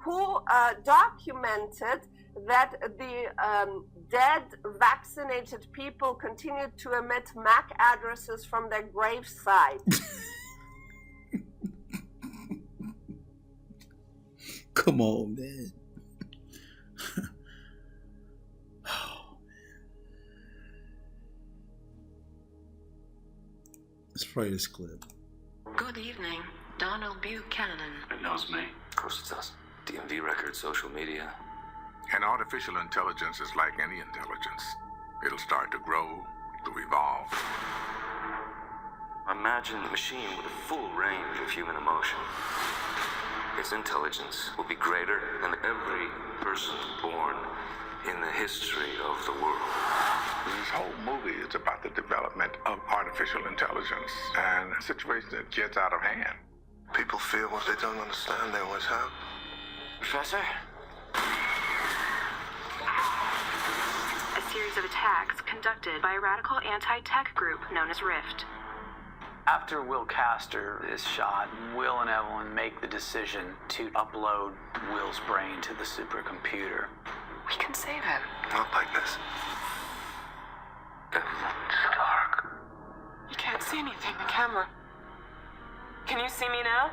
who documented that the dead vaccinated people continued to emit MAC addresses from their gravesite. Come on, man. Let's play this clip. Good evening, Donald Buchanan. It knows me. Of course it does. DMV records, social media. And artificial intelligence is like any intelligence. It'll start to grow, to evolve. Imagine a machine with a full range of human emotion. Its intelligence will be greater than every person born in the history of the world. This whole movie is about the development of artificial intelligence and a situation that gets out of hand. People feel what they don't understand, they always have. Professor? A series of attacks conducted by a radical anti-tech group known as Rift. After Will Castor is shot, Will and Evelyn make the decision to upload Will's brain to the supercomputer. We can save him. Not like this. It's dark. You can't see anything, the camera. Can you see me now?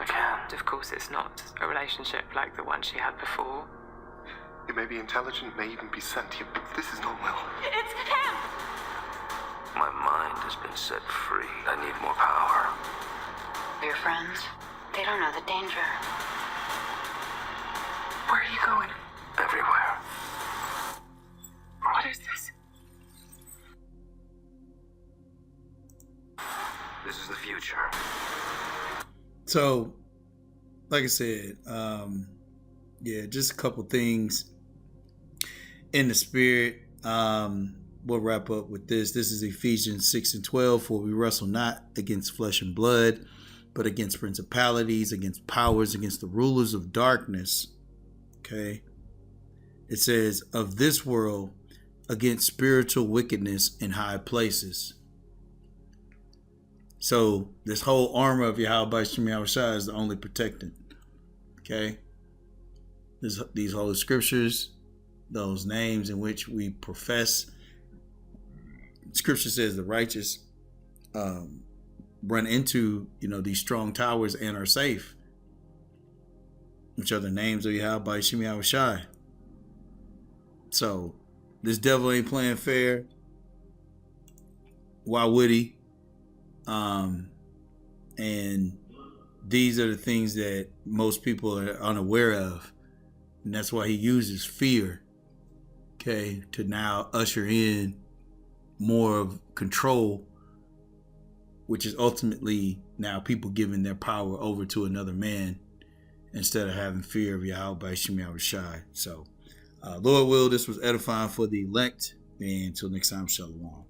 I can't. Of course it's not a relationship like the one she had before. You may be intelligent, may even be sentient, but this is not Will. It's him! My mind has been set free. I need more power. Your friends, they don't know the danger. Where are you going? Everywhere. What is this? This is the future. So, like I said, Yeah, just a couple things in the spirit. We'll wrap up with this. This is Ephesians 6:12. For we wrestle not against flesh and blood, but against principalities, against powers, against the rulers of darkness. Okay. It says, of this world, against spiritual wickedness in high places. So this whole armor of Yahweh Shem Yahushua is the only protectant. Okay. These holy scriptures, those names in which we profess. Scripture says the righteous run into, these strong towers and are safe, which are the names of Yahweh Shem Yahushua. So this devil ain't playing fair. Why would he? And these are the things that most people are unaware of. And that's why he uses fear, okay, to now usher in more of control, which is ultimately now people giving their power over to another man instead of having fear of Yahweh Shem Yahushua. So, Lord will, this was edifying for the elect. And until next time, shalom.